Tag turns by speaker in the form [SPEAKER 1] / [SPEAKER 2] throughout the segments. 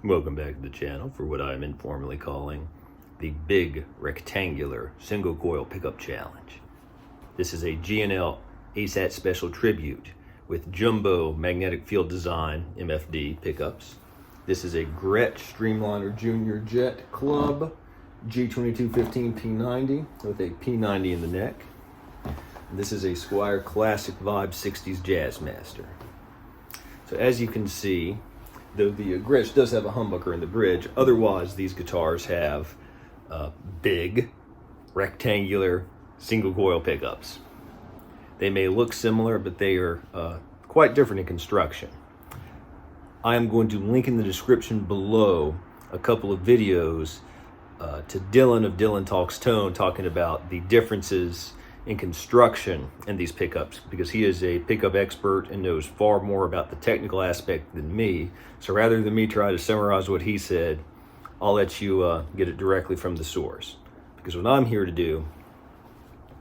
[SPEAKER 1] Welcome back to the channel for what I am informally calling the Big Rectangular Single Coil Pickup Challenge. This is a G&L ASAT Special Tribute with Jumbo Magnetic Field Design MFD pickups. This is a Gretsch Streamliner Junior Jet Club G2215 P90 with a P90 in the neck. And this is a Squier Classic Vibe 60s Jazzmaster. So as you can see, though the Gretsch does have a humbucker in the bridge, otherwise these guitars have big, rectangular, single coil pickups. They may look similar, but they are quite different in construction. I am going to link in the description below a couple of videos to Dylan of Dylan Talks Tone talking about the differences in construction in these pickups, because he is a pickup expert and knows far more about the technical aspect than me. So rather than me try to summarize what he said, I'll let you get it directly from the source, because what I'm here to do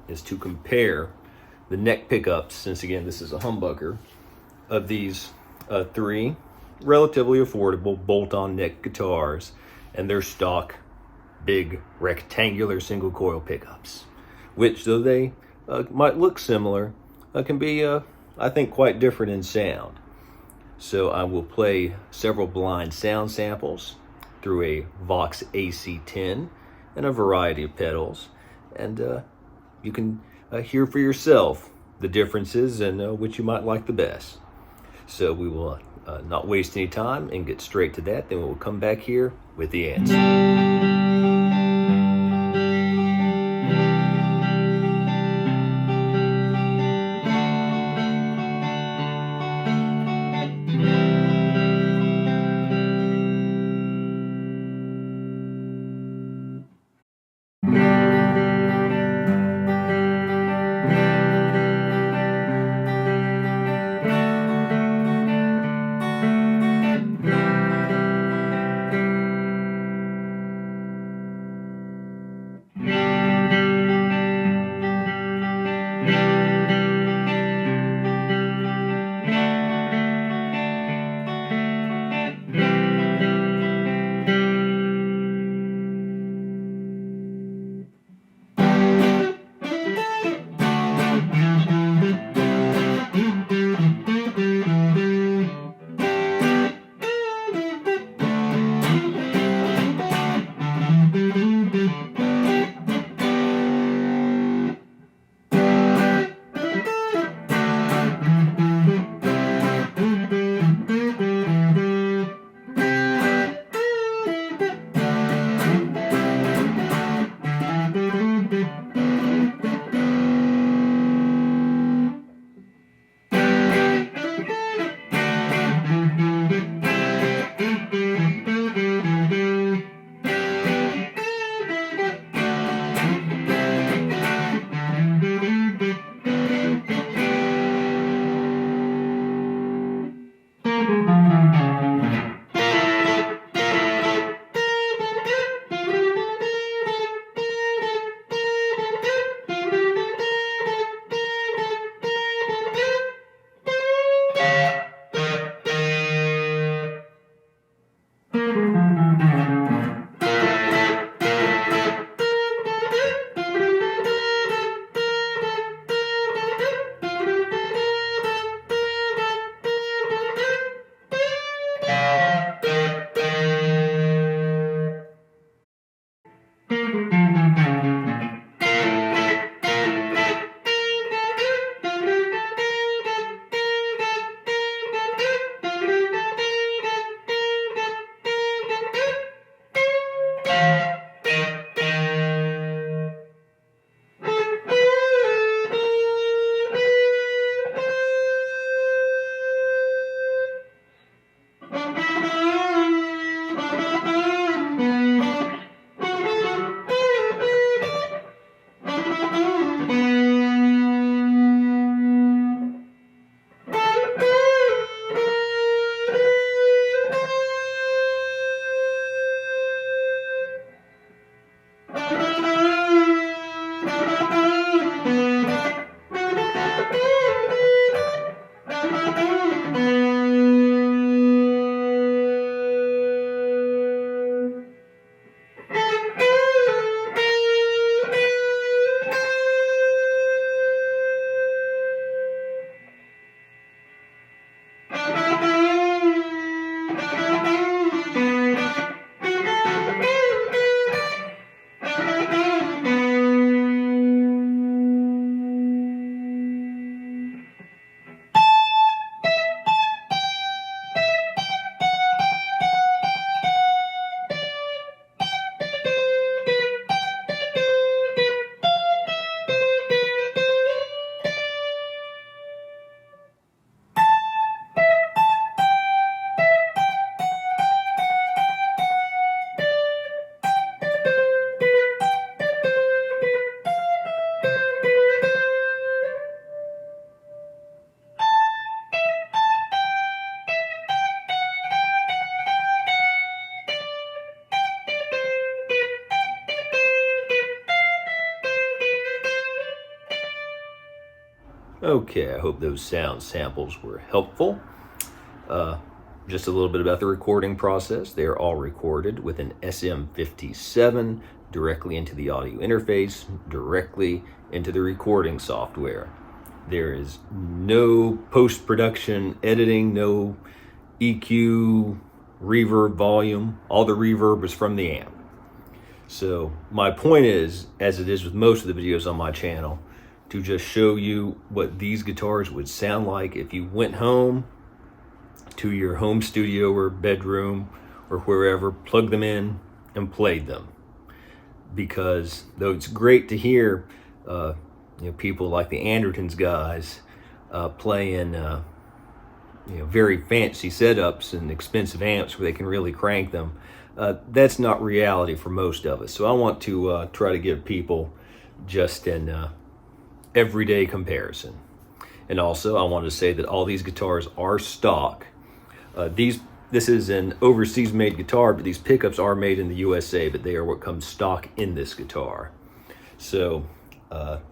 [SPEAKER 1] is to compare the neck pickups, since again this is a humbucker, of these three relatively affordable bolt-on neck guitars and their stock big rectangular single coil pickups, which, though they might look similar, can be, I think, quite different in sound. So I will play several blind sound samples through a Vox AC10 and a variety of pedals, and you can hear for yourself the differences and which you might like the best. So we will not waste any time and get straight to that. Then we'll come back here with the answer. Okay, I hope those sound samples were helpful. Just a little bit about the recording process. They are all recorded with an SM57 directly into the audio interface, directly into the recording software. There is no post-production editing, no EQ, reverb, volume. All the reverb is from the amp. So my point is, as it is with most of the videos on my channel, to just show you what these guitars would sound like if you went home to your home studio or bedroom or wherever, plugged them in and played them. Because though it's great to hear people like the Andertons guys playing very fancy setups and expensive amps where they can really crank them, that's not reality for most of us. So I want to try to give people just an everyday comparison. And also I want to say that all these guitars are stock. This is an overseas made guitar, but these pickups are made in the USA, but they are what comes stock in this guitar. So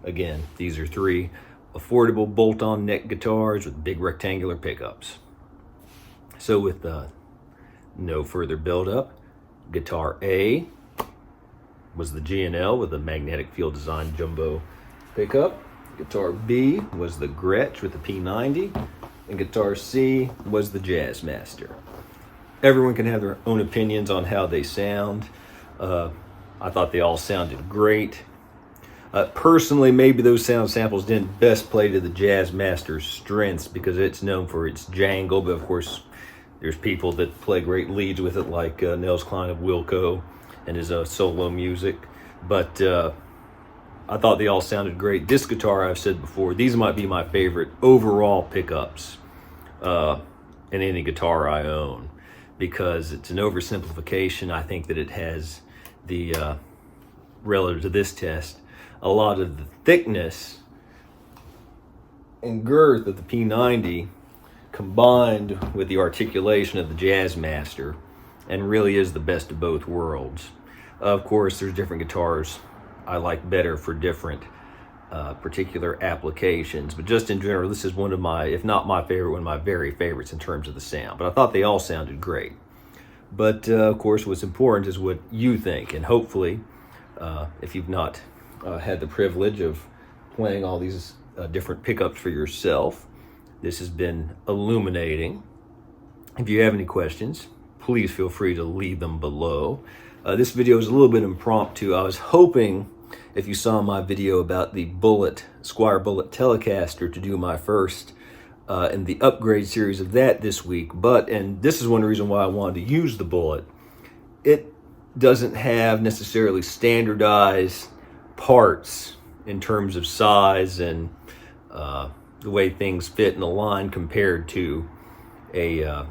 [SPEAKER 1] again, these are 3 affordable bolt-on neck guitars with big rectangular pickups. So with no further build-up, guitar A was the G&L with the magnetic field design jumbo pickup. Guitar B was the Gretsch with the P90. And guitar C was the Jazzmaster. Everyone can have their own opinions on how they sound. I thought they all sounded great. Personally, maybe those sound samples didn't best play to the Jazzmaster's strengths because it's known for its jangle, but of course there's people that play great leads with it, like Nels Cline of Wilco and his solo music. But I thought they all sounded great. This guitar, I've said before, these might be my favorite overall pickups in any guitar I own, because it's an oversimplification. I think that it has the, relative to this test, a lot of the thickness and girth of the P90 combined with the articulation of the Jazzmaster, and really is the best of both worlds. Of course, there's different guitars I like better for different particular applications, but just in general, this is one of my, if not my favorite, one of my very favorites in terms of the sound. But I thought they all sounded great. But of course, what's important is what you think, and hopefully, if you've not had the privilege of playing all these different pickups for yourself, this has been illuminating. If you have any questions, please feel free to leave them below. This video is a little bit impromptu. I was hoping, if you saw my video about the Squier Bullet Telecaster, to do my first in the upgrade series of that this week. And this is one reason why I wanted to use the Bullet, it doesn't have necessarily standardized parts in terms of size and the way things fit in the line compared to a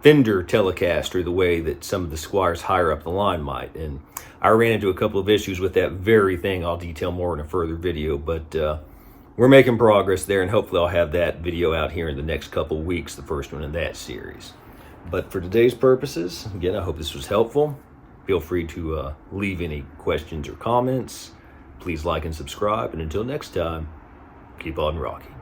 [SPEAKER 1] Fender Telecaster, the way that some of the Squiers higher up the line might. And I ran into a couple of issues with that very thing I'll detail more in a further video, but we're making progress there, and hopefully I'll have that video out here in the next couple of weeks, the first one in that series. But for today's purposes, again, I hope this was helpful. Feel free to leave any questions or comments. Please like and subscribe, and until next time, keep on rocking.